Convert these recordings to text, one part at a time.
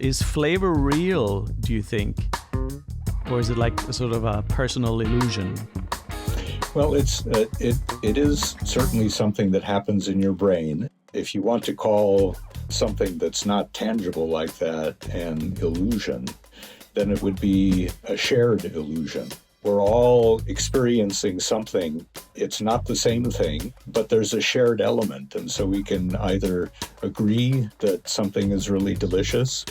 Is flavor real, do you think? Or is it like a sort of a personal illusion? Well, it is certainly something that happens in your brain. If you want to call something that's not tangible like that an illusion, then it would be a shared illusion. We're all experiencing something. It's not the same thing, but there's a shared element. And so we can either agree that something is really delicious,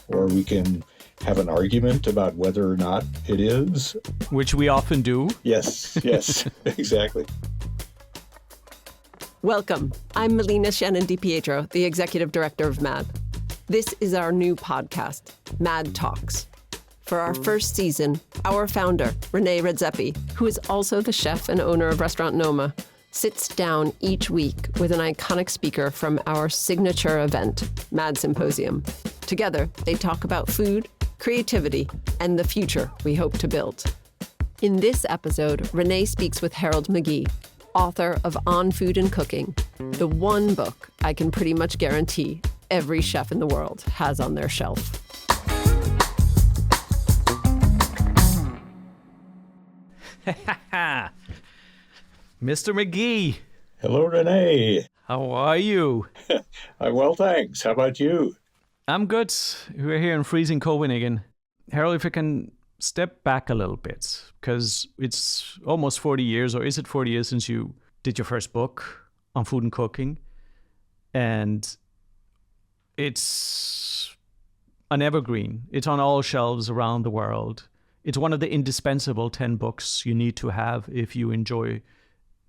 or we can have an argument about whether or not it is. Which we often do. Yes, exactly. Welcome. I'm Melina Shannon DiPietro, the Executive Director of MAD. This is our new podcast, MAD Talks. For our first season, our founder, Redzepi, who is also the chef and owner of Restaurant Noma, sits down each week with an iconic speaker from our signature event, MAD Symposium. Together, they talk about food, creativity, and the future we hope to build. In this episode, Renee speaks with Harold McGee, author of On Food and Cooking, the one book I can pretty much guarantee every chef in the world has on their shelf. Mr. McGee. Hello, Renee. How are you? I'm well, thanks. How about you? I'm good. We're here in freezing Copenhagen. Harold, if I can step back a little bit, because it's almost 40 years, or is it 40 years since you did your first book on food and cooking? And it's an evergreen. It's on all shelves around the world. It's one of the indispensable 10 books you need to have if you enjoy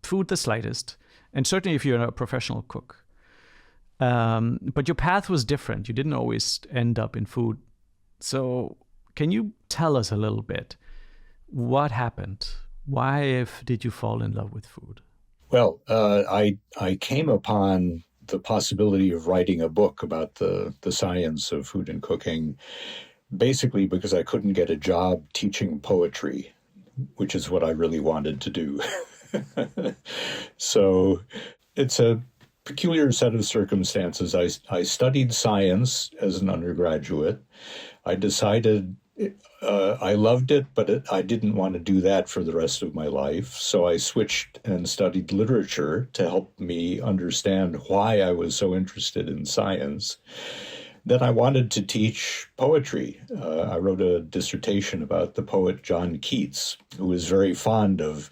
food the slightest, and certainly if you're a professional cook. But your path was different. You didn't always end up in food. So can you tell us a little bit what happened? Why did you fall in love with food? Well, I came upon the possibility of writing a book about the science of food and cooking basically because I couldn't get a job teaching poetry, which is what I really wanted to do. So it's a peculiar set of circumstances. I studied science as an undergraduate. I decided I loved it, but I didn't want to do that for the rest of my life. So I switched and studied literature to help me understand why I was so interested in science. Then I wanted to teach poetry. I wrote a dissertation about the poet John Keats, who was very fond of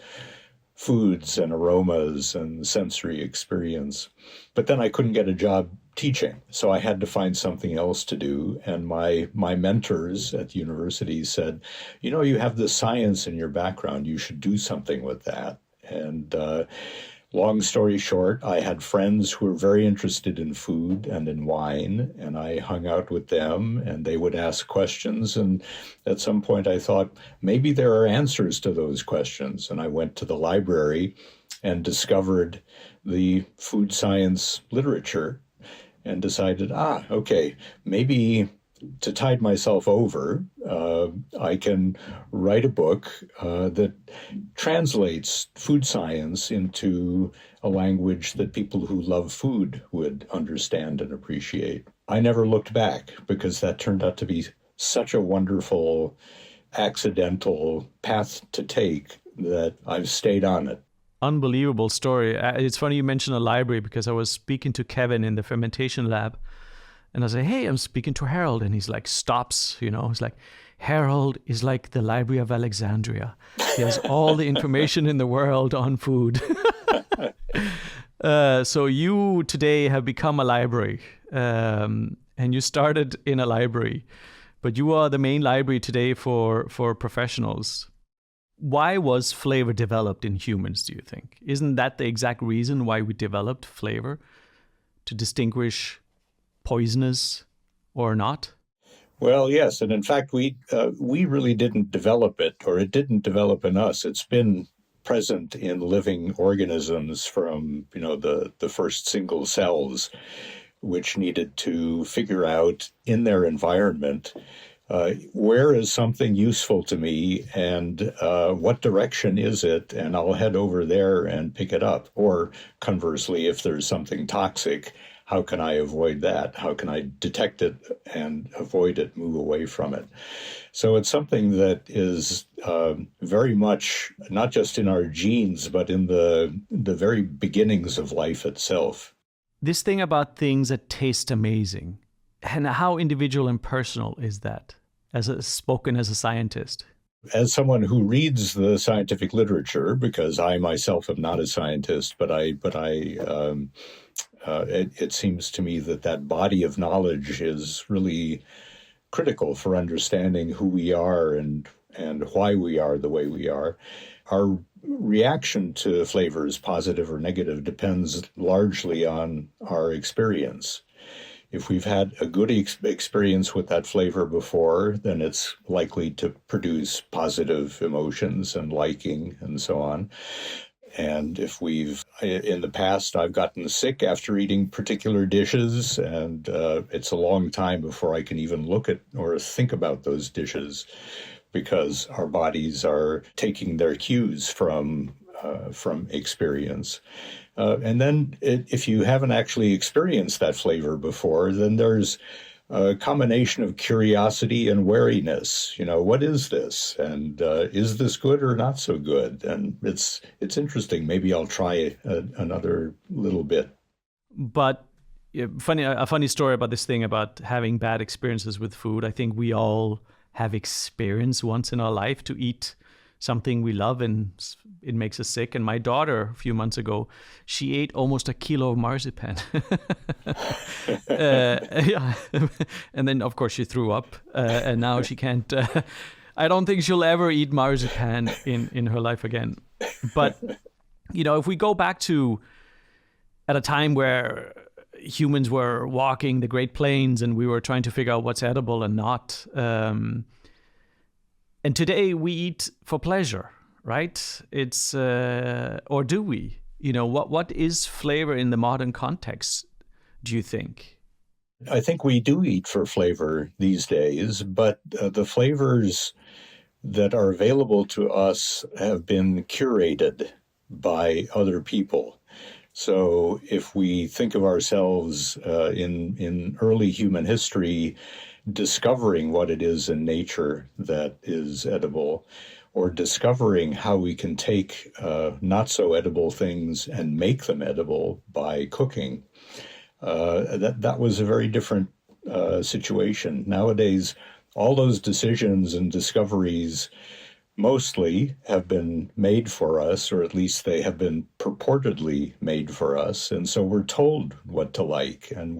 foods and aromas and sensory experience. But then I couldn't get a job teaching, so I had to find something else to do. And my mentors at the university said, you have this science in your background, you should do something with that. And long story short, I had friends who were very interested in food and in wine, and I hung out with them, and they would ask questions. And at some point I thought, maybe there are answers to those questions. And I went to the library and discovered the food science literature and decided, okay, maybe to tide myself over, I can write a book that translates food science into a language that people who love food would understand and appreciate. I never looked back because that turned out to be such a wonderful, accidental path to take that I've stayed on it. Unbelievable story. It's funny you mentioned a library because I was speaking to Kevin in the fermentation lab. And I say, hey, I'm speaking to Harold. And he's like, stops, he's like, Harold is like the Library of Alexandria. He has all the information in the world on food. So you today have become a library, and you started in a library, but you are the main library today for professionals. Why was flavor developed in humans, do you think? Isn't that the exact reason why we developed flavor? To distinguish poisonous or not? Well, yes. And in fact, we really didn't develop it, or it didn't develop in us. It's been present in living organisms from, the first single cells, which needed to figure out in their environment, where is something useful to me and what direction is it? And I'll head over there and pick it up. Or conversely, if there's something toxic, how can I avoid that? How can I detect it and avoid it, move away from it? So it's something that is very much not just in our genes, but in the very beginnings of life itself. This thing about things that taste amazing, and how individual and personal is that, spoken as a scientist? As someone who reads the scientific literature, because I myself am not a scientist, it seems to me that body of knowledge is really critical for understanding who we are and why we are the way we are. Our reaction to flavors, positive or negative, depends largely on our experience. If we've had a good experience with that flavor before, then it's likely to produce positive emotions and liking and so on. And if in the past, I've gotten sick after eating particular dishes, and it's a long time before I can even look at or think about those dishes, because our bodies are taking their cues from experience. And then if you haven't actually experienced that flavor before, then there's a combination of curiosity and wariness. What is this? And is this good or not so good? And it's interesting. Maybe I'll try another little bit. But a funny story about this thing about having bad experiences with food. I think we all have experienced once in our life to eat something we love and it makes us sick. And my daughter, a few months ago, she ate almost a kilo of marzipan. Yeah. And then, of course, she threw up. And now she can't... I don't think she'll ever eat marzipan in her life again. But, if we go back to at a time where humans were walking the Great Plains and we were trying to figure out what's edible and not... And today we eat for pleasure, right? It's or do we? What is flavor in the modern context, do you think? I think we do eat for flavor these days, but the flavors that are available to us have been curated by other people. So if we think of ourselves in early human history, discovering what it is in nature that is edible, or discovering how we can take not so edible things and make them edible by cooking, that was a very different situation. Nowadays, all those decisions and discoveries mostly have been made for us, or at least they have been purportedly made for us. And so we're told what to like, and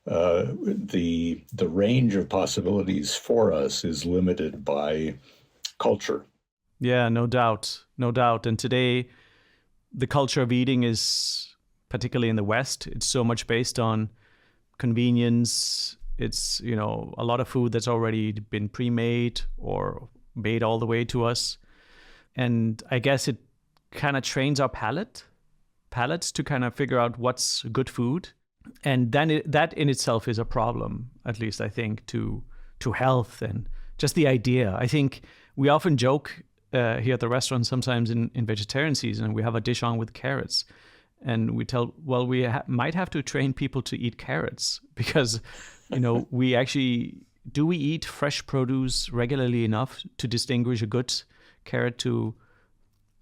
the range of possibilities for us is limited by culture. Yeah, no doubt. And today, the culture of eating is, particularly in the West, it's so much based on convenience. It's, a lot of food that's already been pre-made or made all the way to us. And I guess it kind of trains our palates to kind of figure out what's good food. And then that in itself is a problem, at least I think, to health and just the idea. I think we often joke here at the restaurant sometimes in vegetarian season, we have a dish on with carrots. And we might have to train people to eat carrots because, we eat fresh produce regularly enough to distinguish a good carrot to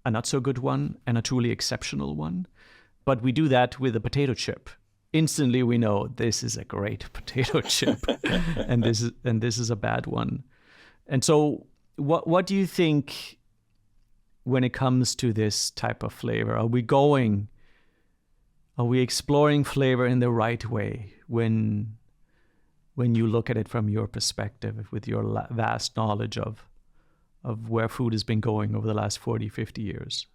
a not so good one and a truly exceptional one. But we do that with a potato chip. Instantly we know this is a great potato chip and this is a bad one. And so what do you think when it comes to this type of flavor? Are we exploring flavor in the right way when you look at it from your perspective with your vast knowledge of where food has been going over the last 40, 50 years?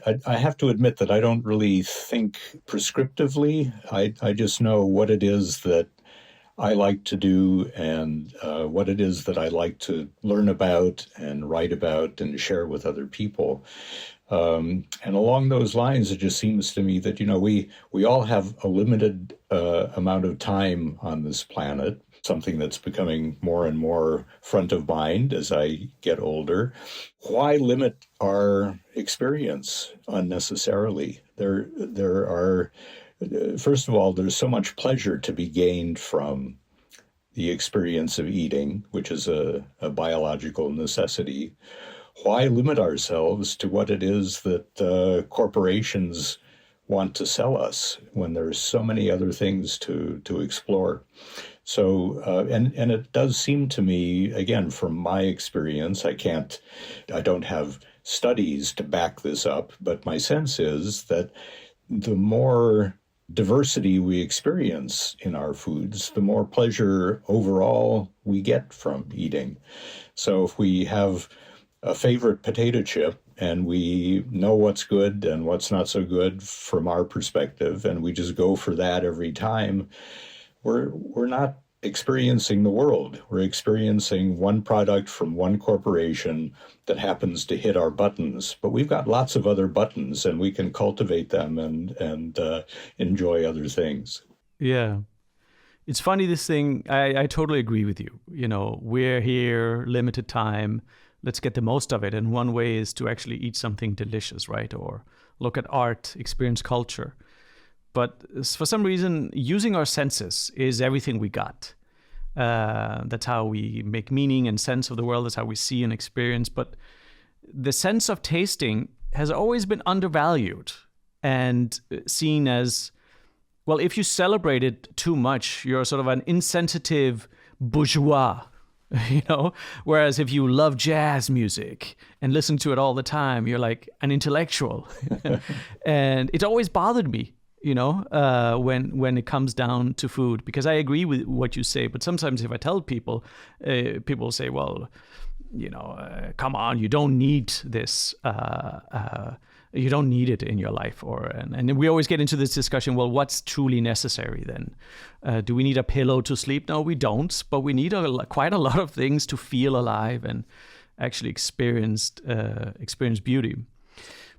I have to admit that I don't really think prescriptively. I just know what it is that I like to do and what it is that I like to learn about and write about and share with other people. And along those lines, it just seems to me that, we all have a limited amount of time on this planet, something that's becoming more and more front of mind as I get older. Why limit our experience unnecessarily? There are First of all, there's so much pleasure to be gained from the experience of eating, which is a biological necessity. Why limit ourselves to what it is that corporations want to sell us when there's so many other things to explore? So, and it does seem to me, again, from my experience, I don't have studies to back this up, but my sense is that the more diversity we experience in our foods, the more pleasure overall we get from eating. So if we have a favorite potato chip and we know what's good and what's not so good from our perspective, and we just go for that every time, we're not experiencing the world. We're experiencing one product from one corporation that happens to hit our buttons, but we've got lots of other buttons and we can cultivate them and enjoy other things. Yeah. It's funny, this thing, I totally agree with you. You know, we're here, limited time, let's get the most of it. And one way is to actually eat something delicious, right? Or look at art, experience culture. But for some reason, using our senses is everything we got. That's how we make meaning and sense of the world. That's how we see and experience. But the sense of tasting has always been undervalued and seen as, well, if you celebrate it too much, you're sort of an insensitive bourgeois, you know? Whereas if you love jazz music and listen to it all the time, you're like an intellectual. And it always bothered me, you know, when it comes down to food, because I agree with what you say. But sometimes if I tell people, people say, well, you know, come on, you don't need this. You don't need it in your life. And we always get into this discussion, well, what's truly necessary then? Do we need a pillow to sleep? No, we don't. But we need quite a lot of things to feel alive and actually experience beauty.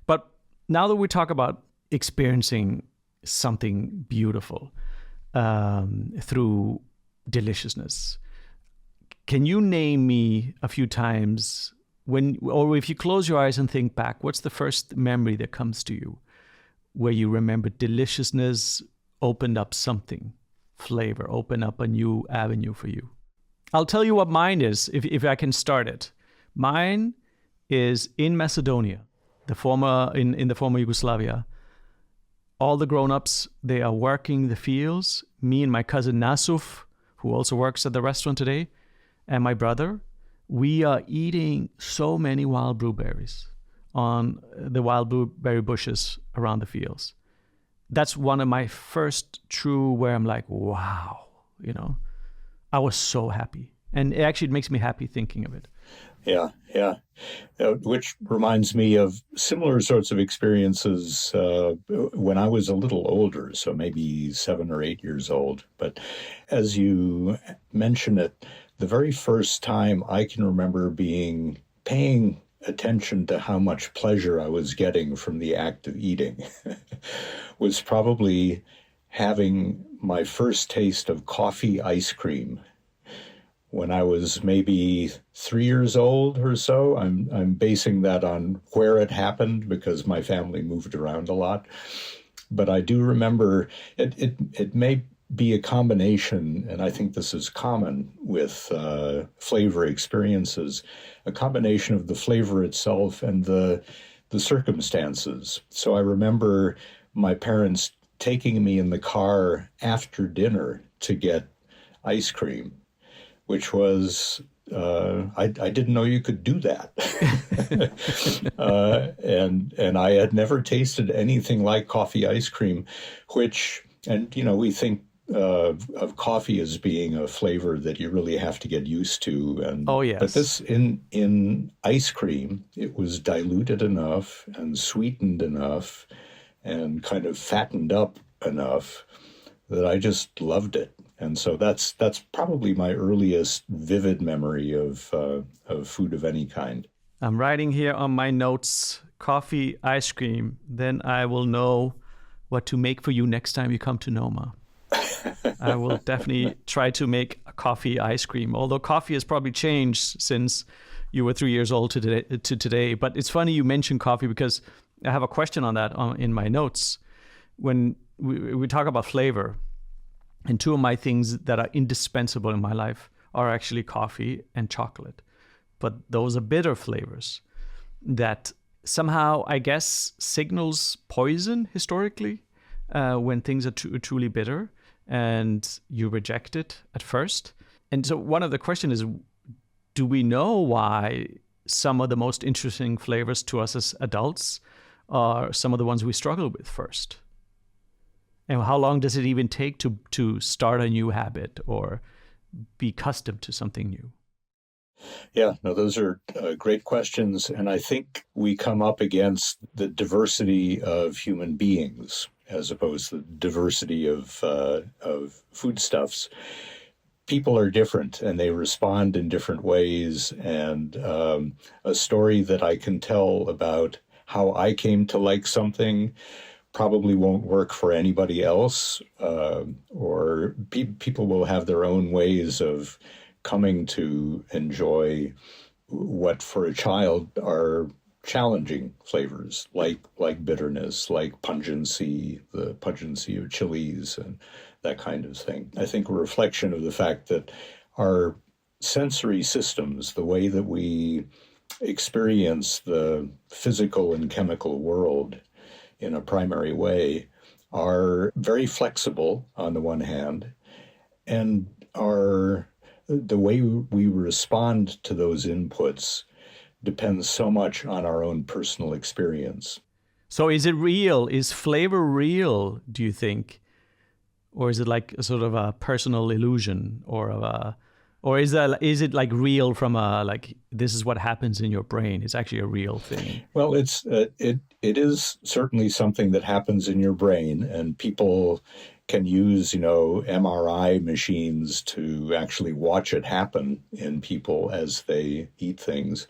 But now that we talk about experiencing something beautiful through deliciousness, can you name me a few times or if you close your eyes and think back, what's the first memory that comes to you where you remember deliciousness opened up something, flavor, opened up a new avenue for you? I'll tell you what mine is, if I can start it. Mine is in Macedonia, in the former Yugoslavia. All the grown-ups, they are working the fields. Me and my cousin Nasuf, who also works at the restaurant today, and my brother, we are eating so many wild blueberries on the wild blueberry bushes around the fields. That's one of my first true where I'm like, wow, you know, I was so happy. And it actually makes me happy thinking of it. Yeah. Which reminds me of similar sorts of experiences when I was a little older, so maybe 7 or 8 years old. But as you mention it, the very first time I can remember paying attention to how much pleasure I was getting from the act of eating was probably having my first taste of coffee ice cream when I was maybe 3 years old or so. I'm basing that on where it happened because my family moved around a lot. But I do remember it may be a combination, and I think this is common with flavor experiences, a combination of the flavor itself and the circumstances. So I remember my parents taking me in the car after dinner to get ice cream, which was, I didn't know you could do that. And I had never tasted anything like coffee ice cream, and you know, we think of coffee as being a flavor that you really have to get used to. And oh, yes. But this, in ice cream, it was diluted enough and sweetened enough and kind of fattened up enough that I just loved it. And so that's probably my earliest vivid memory of food of any kind. I'm writing here on my notes, coffee, ice cream. Then I will know what to make for you next time you come to Noma. I will definitely try to make a coffee ice cream, although coffee has probably changed since you were 3 years old to today. But it's funny you mentioned coffee because I have a question on that in my notes. When we talk about flavor, and two of my things that are indispensable in my life are actually coffee and chocolate. But those are bitter flavors that somehow, I guess, signals poison historically when things are truly bitter and you reject it at first. And so one of the questions is, do we know why some of the most interesting flavors to us as adults are some of the ones we struggle with first? And how long does it even take to start a new habit or be accustomed to something new? Yeah, no, those are great questions. And I think we come up against the diversity of human beings as opposed to the diversity of foodstuffs. People are different and they respond in different ways. And a story that I can tell about how I came to like something probably won't work for anybody else, or people will have their own ways of coming to enjoy what for a child are challenging flavors, like bitterness, like pungency, the pungency of chilies and that kind of thing. I think a reflection of the fact that our sensory systems, the way that we experience the physical and chemical world in a primary way, are very flexible on the one hand, and are the way we respond to those inputs depends so much on our own personal experience. So is it real? Is flavor real, do you think? Or is it like a sort of a personal illusion, or is it like real from like this is what happens in your brain? It's actually a real thing. Well, it is certainly something that happens in your brain, and people can use, MRI machines to actually watch it happen in people as they eat things.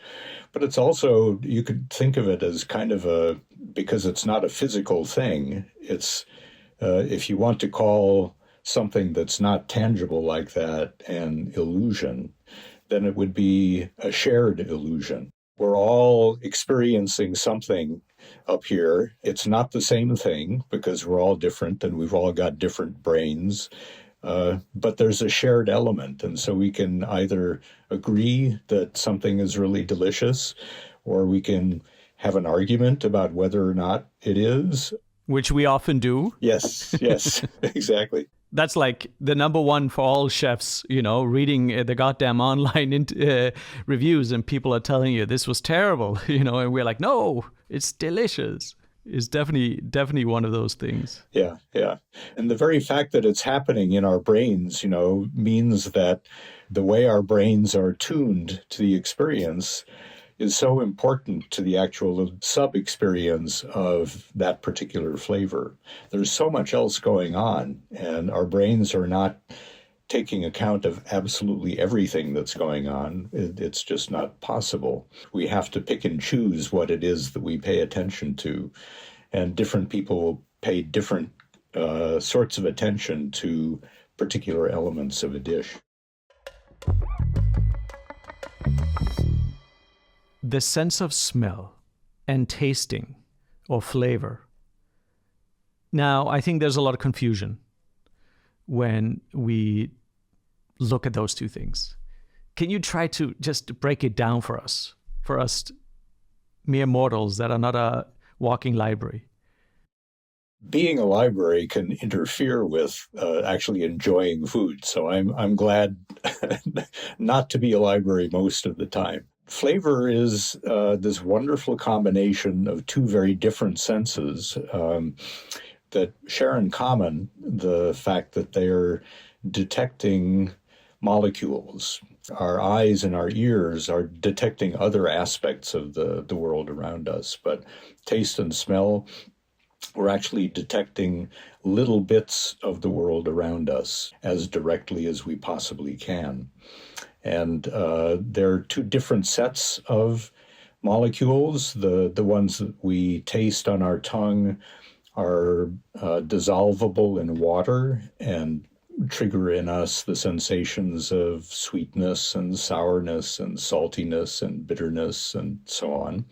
But it's also, you could think of it as kind of because it's not a physical thing, it's, if you want to call something that's not tangible like that an illusion, then it would be a shared illusion. We're all experiencing something up here. It's not the same thing because we're all different and we've all got different brains, but there's a shared element. And so we can either agree that something is really delicious, or we can have an argument about whether or not it is. Which we often do. Yes, exactly. That's like the number one for all chefs, reading the goddamn online reviews, and people are telling you this was terrible, and we're like, no, it's delicious. It's definitely one of those things. Yeah. And the very fact that it's happening in our brains, means that the way our brains are tuned to the experience is so important to the actual sub-experience of that particular flavor. There's so much else going on, and our brains are not taking account of absolutely everything that's going on. It's just not possible. We have to pick and choose what it is that we pay attention to, and different people will pay different sorts of attention to particular elements of a dish. The sense of smell and tasting or flavor. Now, I think there's a lot of confusion when we look at those two things. Can you try to just break it down for us mere mortals that are not a walking library? Being a library can interfere with actually enjoying food, so I'm glad not to be a library most of the time. Flavor is this wonderful combination of two very different senses that share in common the fact that they're detecting molecules. Our eyes and our ears are detecting other aspects of the world around us, but taste and smell, we're actually detecting little bits of the world around us as directly as we possibly can. And there are two different sets of molecules. The ones that we taste on our tongue are dissolvable in water and trigger in us the sensations of sweetness and sourness and saltiness and bitterness and so on.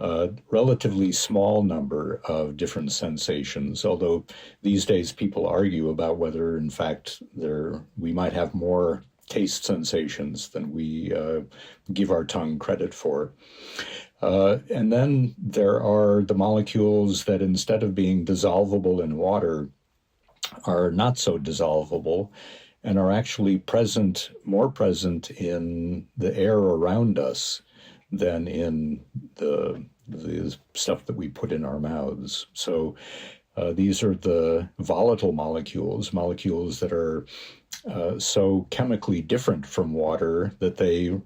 a relatively small number of different sensations, although these days people argue about whether, in fact, we might have more taste sensations than we give our tongue credit for. And then there are the molecules that, instead of being dissolvable in water, are not so dissolvable and are actually more present in the air around us than in the stuff that we put in our mouths. So these are the volatile molecules that are so chemically different from water that they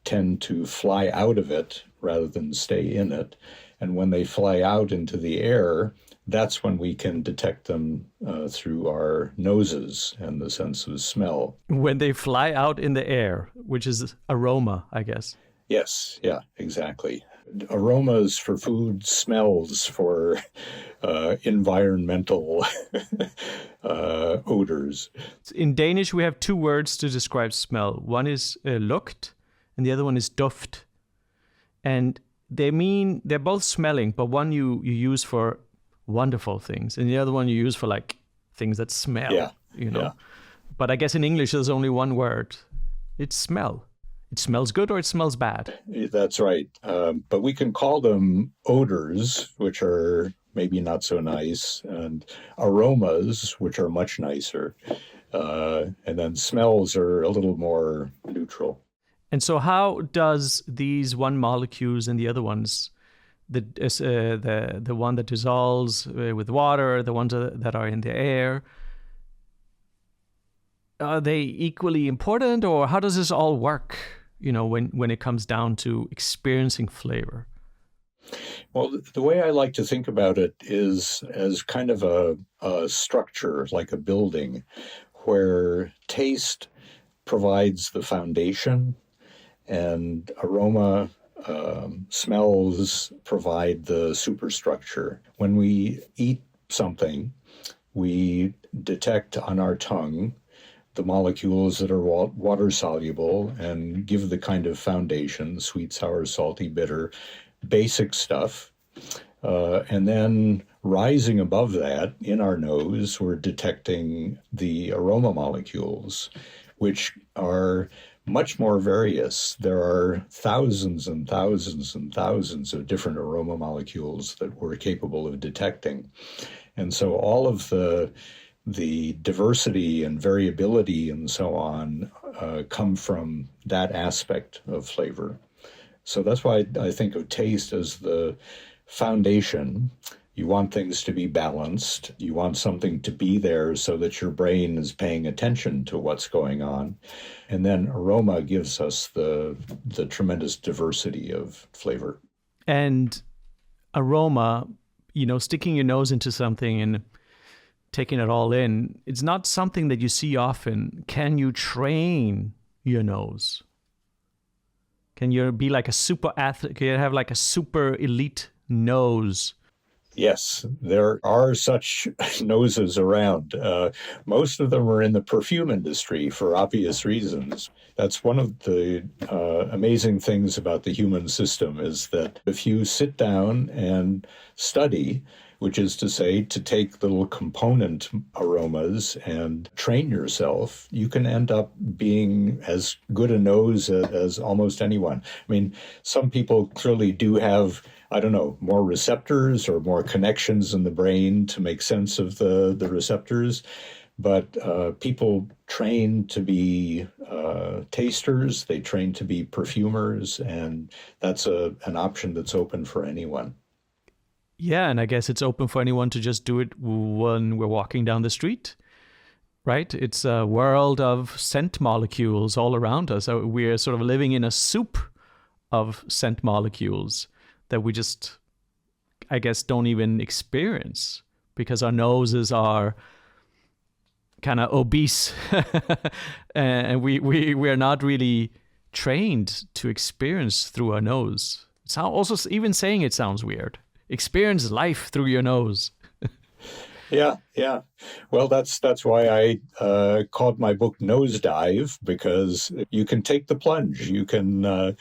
tend to fly out of it rather than stay in it. And when they fly out into the air, that's when we can detect them through our noses and the sense of smell. When they fly out in the air, which is aroma, I guess. Yes, yeah, exactly. Aromas for food, smells for environmental odors. In Danish, we have two words to describe smell. One is lugt, and the other one is duft. And they're both smelling, but one you use for wonderful things, and the other one you use for like things that smell. Yeah, Yeah. But I guess in English there's only one word. It's smell. It smells good or it smells bad. That's right. But we can call them odors, which are maybe not so nice, and aromas, which are much nicer. And then smells are a little more neutral. And so how does these one molecules and the other ones, the one that dissolves with water, the ones that are in the air, are they equally important, or how does this all work, when it comes down to experiencing flavor? Well, the way I like to think about it is as kind of a structure, like a building, where taste provides the foundation and aroma, smells provide the superstructure. When we eat something, we detect on our tongue the molecules that are water soluble and give the kind of foundation, sweet, sour, salty, bitter, basic stuff. And then rising above that, in our nose, we're detecting the aroma molecules, which are much more various. There are thousands and thousands and thousands of different aroma molecules that we're capable of detecting. And so all of the diversity and variability and so on come from that aspect of flavor. So that's why I think of taste as the foundation. You want things to be balanced. You want something to be there so that your brain is paying attention to what's going on. And then aroma gives us the tremendous diversity of flavor. And aroma, sticking your nose into something and taking it all in, it's not something that you see often. Can you train your nose? Can you be like a super athlete? Can you have like a super elite nose? Yes, there are such noses around. Most of them are in the perfume industry for obvious reasons. That's one of the amazing things about the human system, is that if you sit down and study, which is to say, to take little component aromas and train yourself, you can end up being as good a nose as almost anyone. I mean, some people clearly do have, more receptors or more connections in the brain to make sense of the receptors. But people train to be tasters, they train to be perfumers, and that's an option that's open for anyone. Yeah, and I guess it's open for anyone to just do it when we're walking down the street, right? It's a world of scent molecules all around us. We're sort of living in a soup of scent molecules that we just, I guess, don't even experience because our noses are kind of obese and we're not really trained to experience through our nose. It's also, even saying it sounds weird. Experience life through your nose. Yeah, yeah. Well, that's why I called my book Nosedive, because you can take the plunge. You can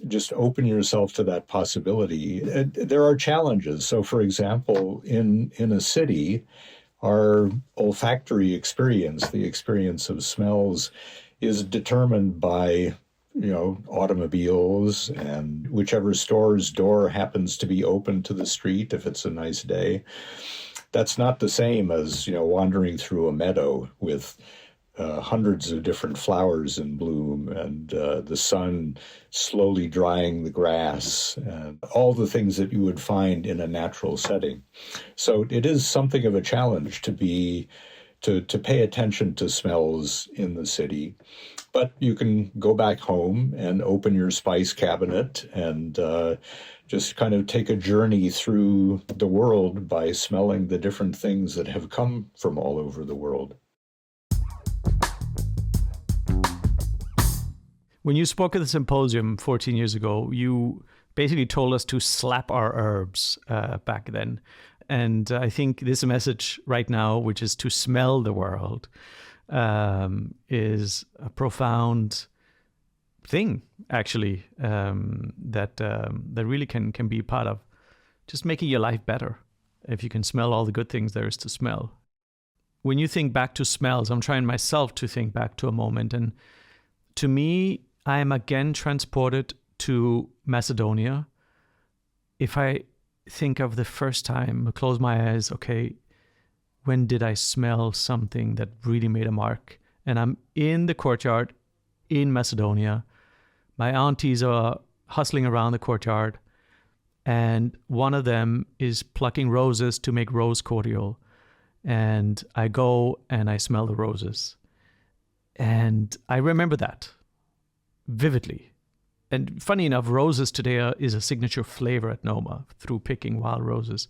just open yourself to that possibility. There are challenges. So, for example, in a city, our olfactory experience, the experience of smells, is determined by automobiles and whichever store's door happens to be open to the street if it's a nice day. That's not the same as wandering through a meadow with hundreds of different flowers in bloom and the sun slowly drying the grass and all the things that you would find in a natural setting. So it is something of a challenge to pay attention to smells in the city. But you can go back home and open your spice cabinet and just kind of take a journey through the world by smelling the different things that have come from all over the world. When you spoke at the symposium 14 years ago, you basically told us to slap our herbs back then. And I think this message right now, which is to smell the world, is a profound thing, actually, that really can be part of just making your life better if you can smell all the good things there is to smell. When you think back to smells, I'm trying myself to think back to a moment, and to me, I am again transported to Macedonia. If I think of the first time, I close my eyes, okay, when did I smell something that really made a mark? And I'm in the courtyard in Macedonia. My aunties are hustling around the courtyard, and one of them is plucking roses to make rose cordial. And I go and I smell the roses. And I remember that vividly. And funny enough, roses today is a signature flavor at Noma through picking wild roses.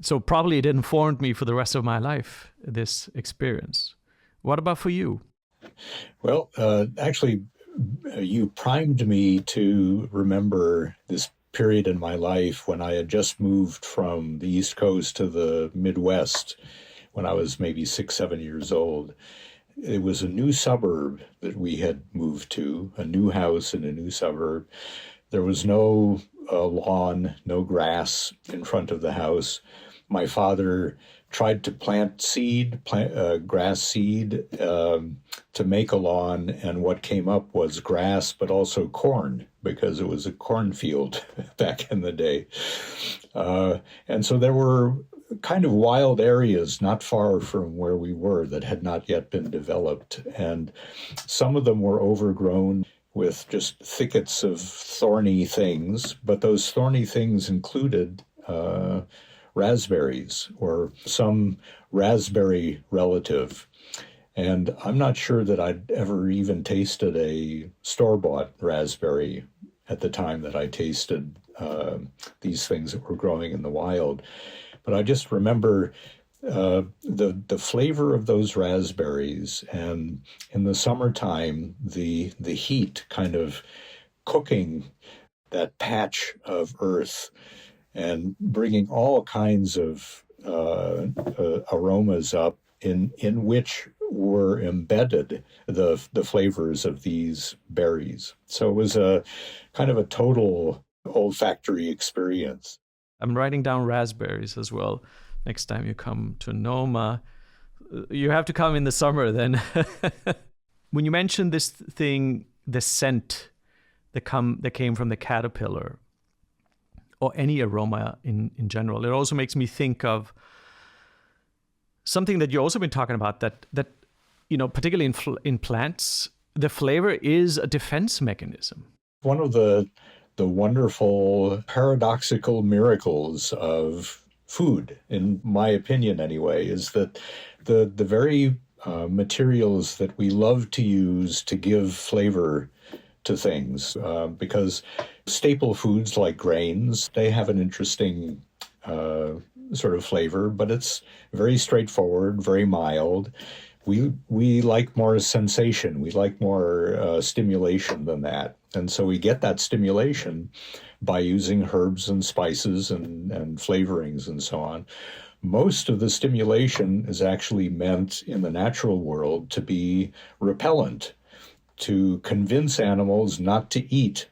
So probably it informed me for the rest of my life, this experience. What about for you? Well, actually, you primed me to remember this period in my life when I had just moved from the East Coast to the Midwest when I was maybe 6, 7 years old. It was a new suburb that we had moved to, a new house in a new suburb. There was no lawn, no grass in front of the house. My father tried to plant grass seed to make a lawn, and what came up was grass, but also corn, because it was a cornfield back in the day. And so there were kind of wild areas not far from where we were that had not yet been developed. And some of them were overgrown with just thickets of thorny things, but those thorny things included raspberries or some raspberry relative. And I'm not sure that I'd ever even tasted a store-bought raspberry at the time that I tasted these things that were growing in the wild. But I just remember the flavor of those raspberries, and in the summertime, the heat kind of cooking that patch of earth and bringing all kinds of aromas up in which were embedded the flavors of these berries. So it was a kind of a total olfactory experience. I'm writing down raspberries as well. Next time you come to Noma, you have to come in the summer then. When you mentioned this thing, the scent that came from the caterpillar, or any aroma in general, it also makes me think of something that you've also been talking about, that particularly in plants, the flavor is a defense mechanism. One of the wonderful paradoxical miracles of food, in my opinion anyway, is that the very materials that we love to use to give flavor to things, because staple foods like grains, they have an interesting sort of flavor, but it's very straightforward, very mild. We like more sensation. We like more stimulation than that. And so we get that stimulation by using herbs and spices and flavorings and so on. most of the stimulation is actually meant in the natural world to be repellent, to convince animals not to eat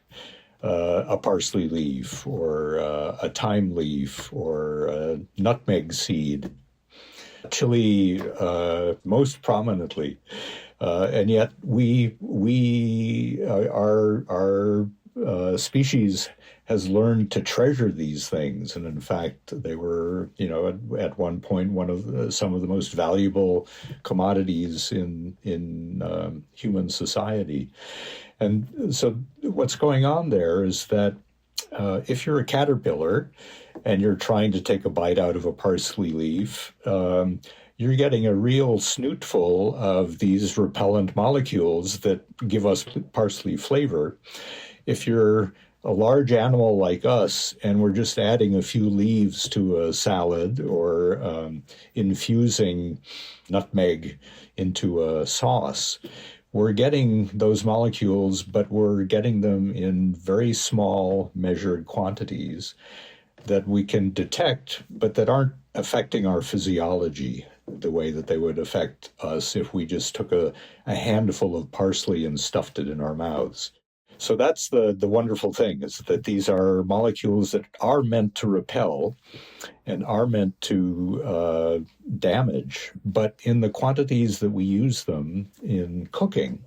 a parsley leaf or a thyme leaf or a nutmeg seed, chili most prominently. And yet our species has learned to treasure these things. And in fact, they were, at one point, some of the most valuable commodities in human society. And so what's going on there is that if you're a caterpillar and you're trying to take a bite out of a parsley leaf, you're getting a real snootful of these repellent molecules that give us parsley flavor. If you're a large animal like us and we're just adding a few leaves to a salad or infusing nutmeg into a sauce, we're getting those molecules, but we're getting them in very small measured quantities that we can detect, but that aren't affecting our physiology the way that they would affect us if we just took a handful of parsley and stuffed it in our mouths. So that's the wonderful thing, is that these are molecules that are meant to repel and are meant to damage, but in the quantities that we use them in cooking,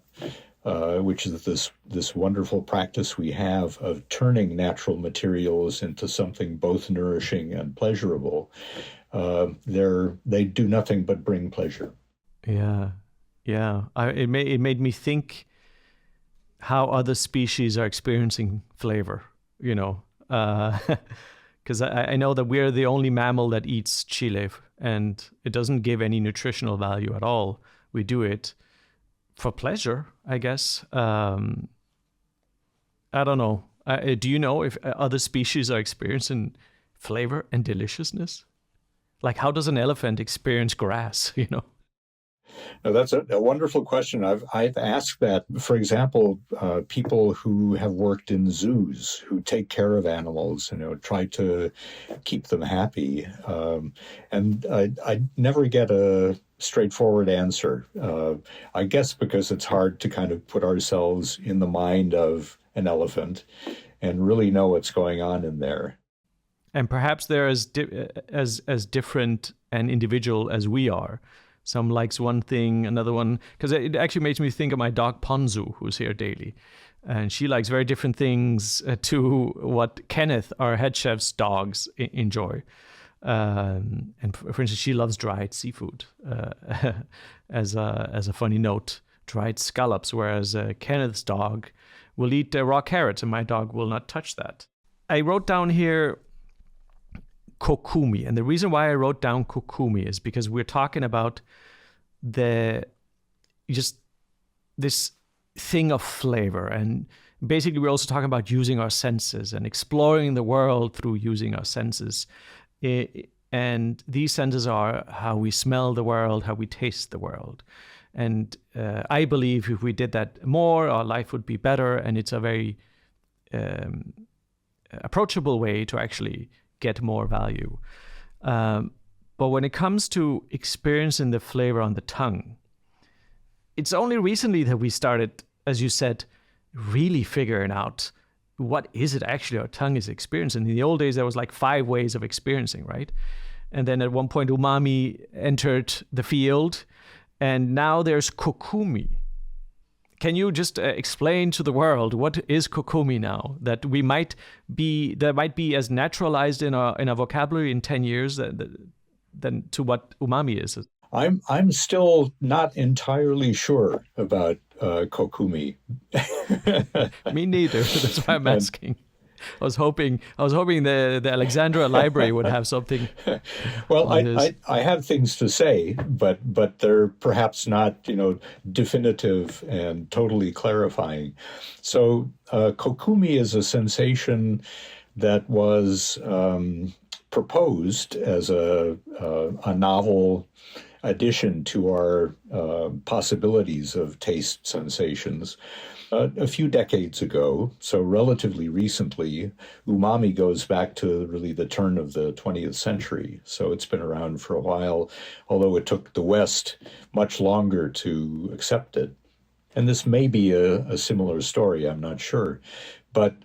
which is this wonderful practice we have of turning natural materials into something both nourishing and pleasurable, they do nothing but bring pleasure. Yeah. It made me think how other species are experiencing flavor, because I know that we're the only mammal that eats chile, and it doesn't give any nutritional value at all. We do it for pleasure, I guess. I don't know. Do you know if other species are experiencing flavor and deliciousness? Like, how does an elephant experience grass, No, that's a wonderful question. I've asked that, for example, people who have worked in zoos, who take care of animals, try to keep them happy. And I never get a straightforward answer. I guess because it's hard to kind of put ourselves in the mind of an elephant and really know what's going on in there. And perhaps they're as different and individual as we are. Some likes one thing, another one, because it actually makes me think of my dog Ponzu, who's here daily. And she likes very different things to what Kenneth, our head chef's dogs, enjoy. And for instance, she loves dried seafood. As a funny note, dried scallops, whereas Kenneth's dog will eat raw carrots, and my dog will not touch that. I wrote down here kokumi. And the reason why I wrote down kokumi is because we're talking about this thing of flavor. And basically, we're also talking about using our senses and exploring the world through using our senses. And these senses are how we smell the world, how we taste the world. And I believe if we did that more, our life would be better. And it's a very approachable way to actually get more value. But when it comes to experiencing the flavor on the tongue, it's only recently that we started, as you said, really figuring out what is it actually our tongue is experiencing. In the old days, there was like 5 ways of experiencing, right? And then at one point, umami entered the field, and now there's kokumi. Can you just explain to the world what is kokumi now? That might be as naturalized in our vocabulary in 10 years than to what umami is. I'm still not entirely sure about kokumi. Me neither. That's why I'm asking. I was hoping the Alexandria Library would have something. Well, I have things to say, but they're perhaps not definitive and totally clarifying. So kokumi is a sensation that was proposed as a novel addition to our possibilities of taste sensations. A few decades ago, so relatively recently, umami goes back to really the turn of the 20th century. So it's been around for a while, although it took the West much longer to accept it. And this may be a similar story, I'm not sure. But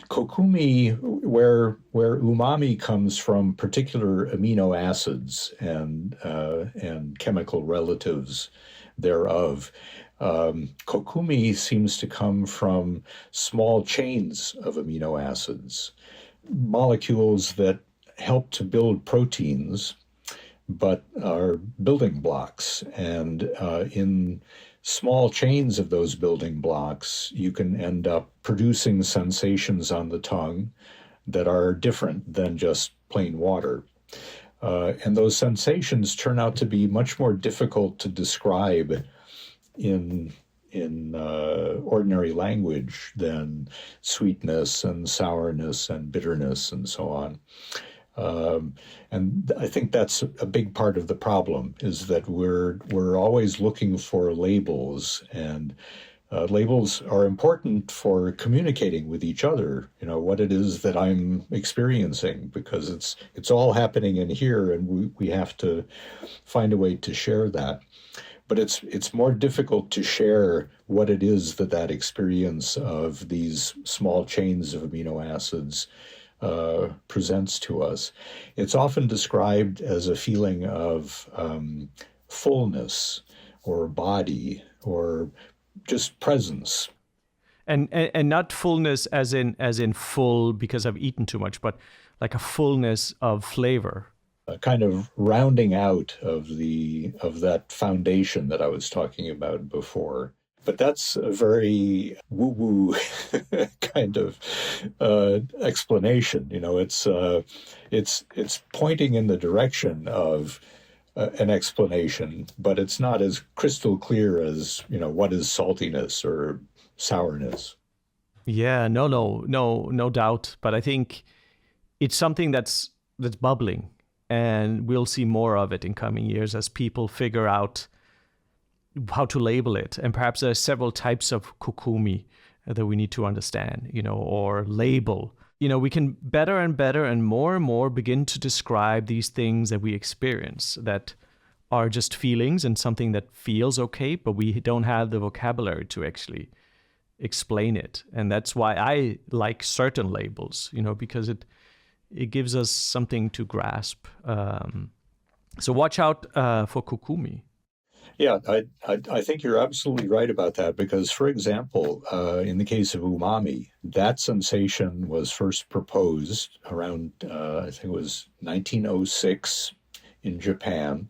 kokumi, where umami comes from particular amino acids and chemical relatives thereof, kokumi seems to come from small chains of amino acids, molecules that help to build proteins, but are building blocks. And in small chains of those building blocks, you can end up producing sensations on the tongue that are different than just plain water. And those sensations turn out to be much more difficult to describe in ordinary language than sweetness and sourness and bitterness and so on. And I think that's a big part of the problem, is that we're always looking for labels, and labels are important for communicating with each other, what it is that I'm experiencing, because it's all happening in here, and we have to find a way to share that. But it's more difficult to share what it is that experience of these small chains of amino acids presents to us. It's often described as a feeling of fullness or body or just presence. And not fullness as in full because I've eaten too much, but like a fullness of flavor. A kind of rounding out of that foundation that I was talking about before. But that's a very woo-woo kind of explanation. It's pointing in the direction of an explanation, but it's not as crystal clear as what is saltiness or sourness. Yeah, no doubt. But I think it's something that's bubbling. And we'll see more of it in coming years as people figure out how to label it. And perhaps there are several types of kokumi that we need to understand, or label. We can better and better and more begin to describe these things that we experience that are just feelings and something that feels okay, but we don't have the vocabulary to actually explain it. And that's why I like certain labels, because it gives us something to grasp. So watch out for kokumi. Yeah, I think you're absolutely right about that, because, for example, in the case of umami, that sensation was first proposed around, I think it was 1906 in Japan.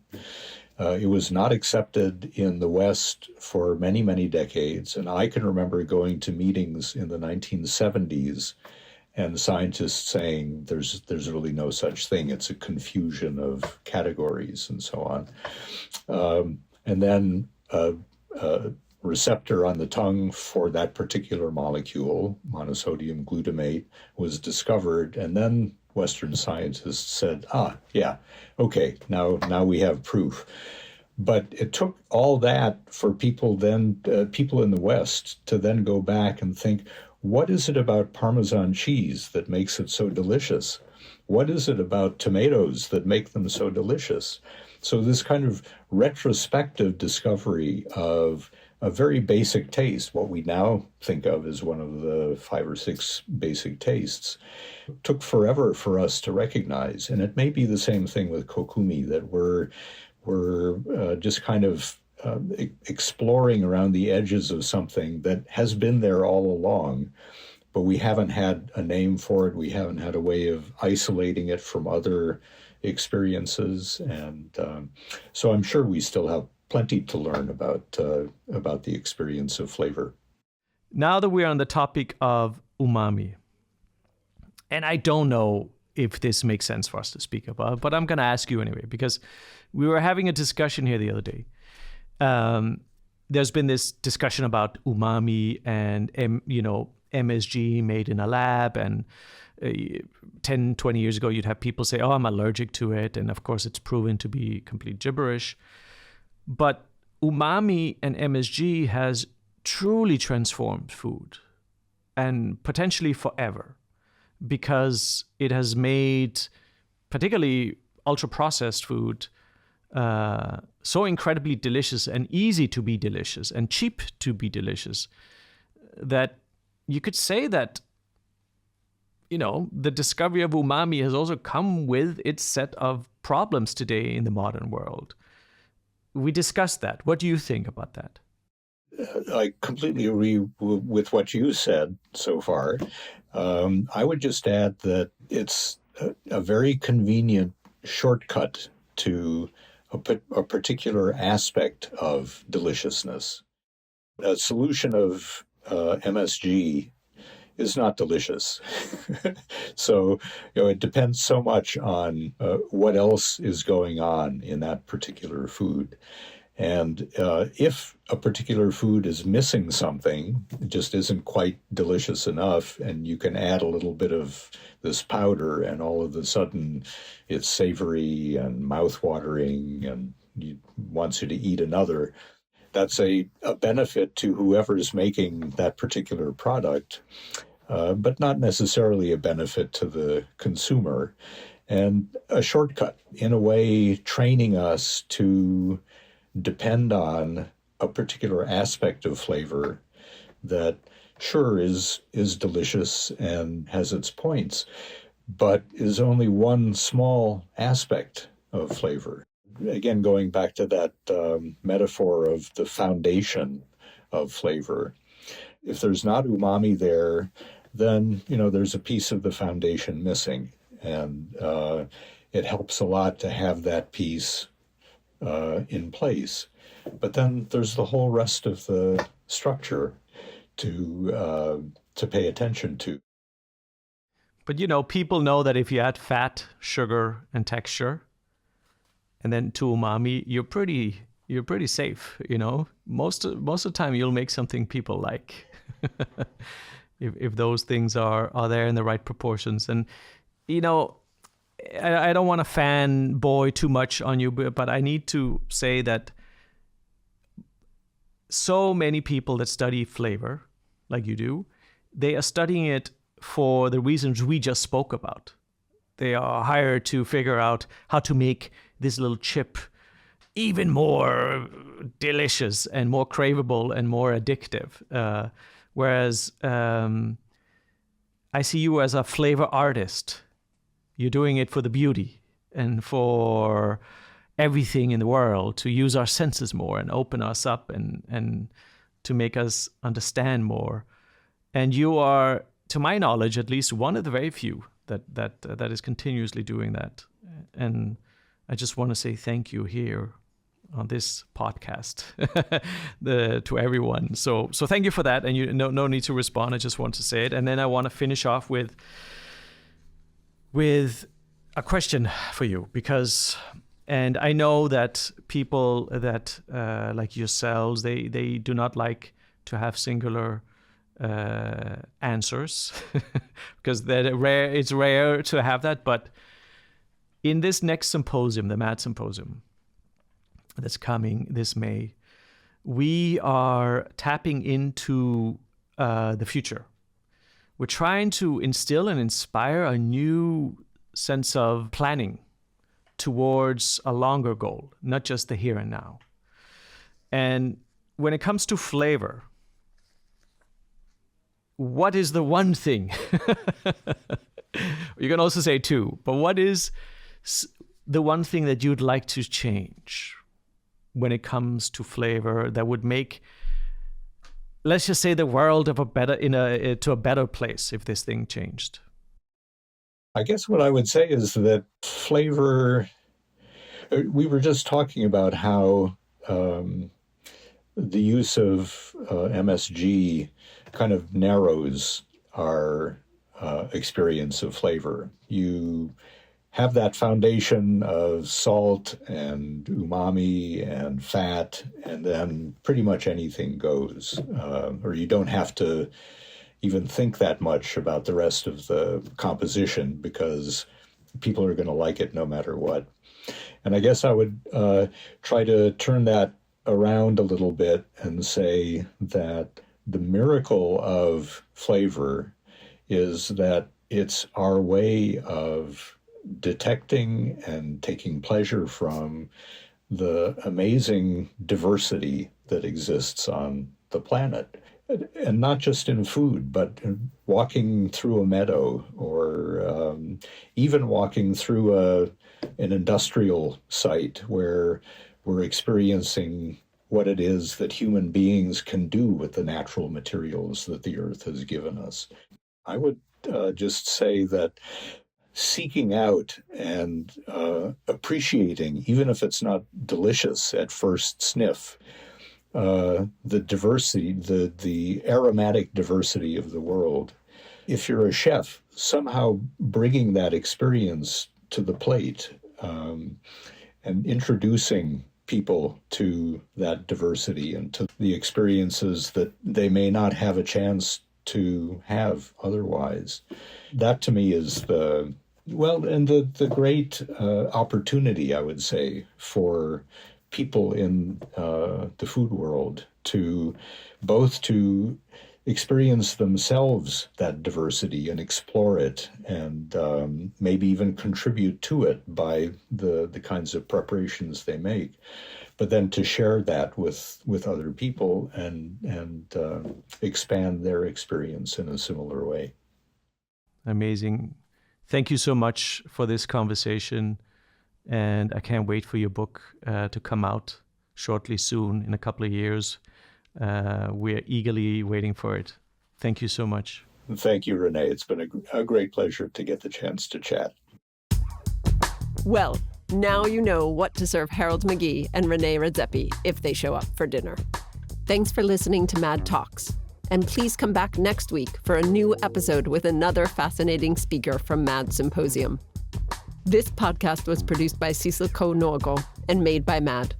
It was not accepted in the West for many, many decades. And I can remember going to meetings in the 1970s and scientists saying there's really no such thing. It's a confusion of categories and so on. And then a receptor on the tongue for that particular molecule, monosodium glutamate, was discovered. And then Western scientists said, yeah, okay, now we have proof. But it took all that for people in the West to then go back and think, what is it about Parmesan cheese that makes it so delicious? What is it about tomatoes that make them so delicious? So this kind of retrospective discovery of a very basic taste, what we now think of as one of the 5 or 6 basic tastes, took forever for us to recognize. And it may be the same thing with kokumi, that we're just kind of exploring around the edges of something that has been there all along, but we haven't had a name for it. We haven't had a way of isolating it from other experiences. And so I'm sure we still have plenty to learn about the experience of flavor. Now that we're on the topic of umami, and I don't know if this makes sense for us to speak about, but I'm going to ask you anyway, because we were having a discussion here the other day. There's been this discussion about umami and, MSG made in a lab, and 10, 20 years ago, you'd have people say, oh, I'm allergic to it. And of course, it's proven to be complete gibberish. But umami and MSG has truly transformed food, and potentially forever, because it has made particularly ultra-processed food so incredibly delicious and easy to be delicious and cheap to be delicious that you could say that, the discovery of umami has also come with its set of problems today in the modern world. We discussed that. What do you think about that? I completely agree with what you said so far. I would just add that it's a very convenient shortcut to a particular aspect of deliciousness. A solution of MSG is not delicious. So, it depends so much on what else is going on in that particular food. And if a particular food is missing something, it just isn't quite delicious enough, and you can add a little bit of this powder, and all of a sudden it's savory and mouth-watering and wants you to eat another. That's a benefit to whoever's making that particular product, but not necessarily a benefit to the consumer. And a shortcut, in a way, training us to depend on a particular aspect of flavor that sure is delicious and has its points, but is only one small aspect of flavor. Again, going back to that metaphor of the foundation of flavor, if there's not umami there, then there's a piece of the foundation missing, and it helps a lot to have that piece in place. But then there's the whole rest of the structure to pay attention to. But people know that if you add fat, sugar, and texture, and then to umami, you're pretty safe. Most of the time you'll make something people like, if those things are there in the right proportions. And I don't want to fanboy too much on you, but I need to say that so many people that study flavor, like you do, they are studying it for the reasons we just spoke about. They are hired to figure out how to make this little chip even more delicious and more craveable and more addictive. Whereas I see you as a flavor artist. You're doing it for the beauty and for everything in the world, to use our senses more and open us up and to make us understand more. And you are, to my knowledge, at least one of the very few that is continuously doing that. And I just want to say thank you here on this podcast to everyone. So thank you for that. And no need to respond. I just want to say it. And then I want to finish off with a question for you, and I know that people that like yourselves, they do not like to have singular answers because it's rare to have that. But in this next symposium, the MAD Symposium that's coming this May, we are tapping into the future. We're trying to instill and inspire a new sense of planning towards a longer goal, not just the here and now. And when it comes to flavor, what is the one thing? You can also say two, but what is the one thing that you'd like to change when it comes to flavor that would make, let's just say, the world of to a better place if this thing changed? I guess what I would say is that flavor, we were just talking about how the use of MSG kind of narrows our experience of flavor. You have that foundation of salt and umami and fat, and then pretty much anything goes. Or you don't have to even think that much about the rest of the composition because people are going to like it no matter what. And I guess I would try to turn that around a little bit and say that the miracle of flavor is that it's our way of detecting and taking pleasure from the amazing diversity that exists on the planet. And not just in food, but walking through a meadow or even walking through an industrial site where we're experiencing what it is that human beings can do with the natural materials that the earth has given us. I would just say that seeking out and appreciating, even if it's not delicious at first sniff, the diversity, the aromatic diversity of the world. If you're a chef, somehow bringing that experience to the plate and introducing people to that diversity and to the experiences that they may not have a chance to have otherwise. That to me is the great opportunity, I would say, for people in the food world to both to experience themselves that diversity and explore it and maybe even contribute to it by the kinds of preparations they make, but then to share that with other people and expand their experience in a similar way. Amazing. Thank you so much for this conversation. And I can't wait for your book to come out shortly soon, in a couple of years. We're eagerly waiting for it. Thank you so much. Thank you, Renee. It's been a great pleasure to get the chance to chat. Well, now you know what to serve Harold McGee and Renee Redzepi if they show up for dinner. Thanks for listening to Mad Talks. And please come back next week for a new episode with another fascinating speaker from Mad Symposium. This podcast was produced by Cecil Ko Norgo and made by MAD.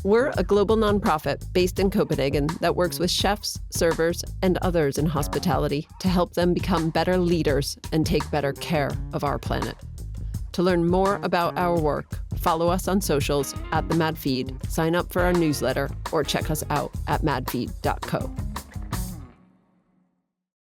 We're a global nonprofit based in Copenhagen that works with chefs, servers, and others in hospitality to help them become better leaders and take better care of our planet. To learn more about our work, follow us on socials @the Mad Feed, sign up for our newsletter, or check us out at madfeed.co.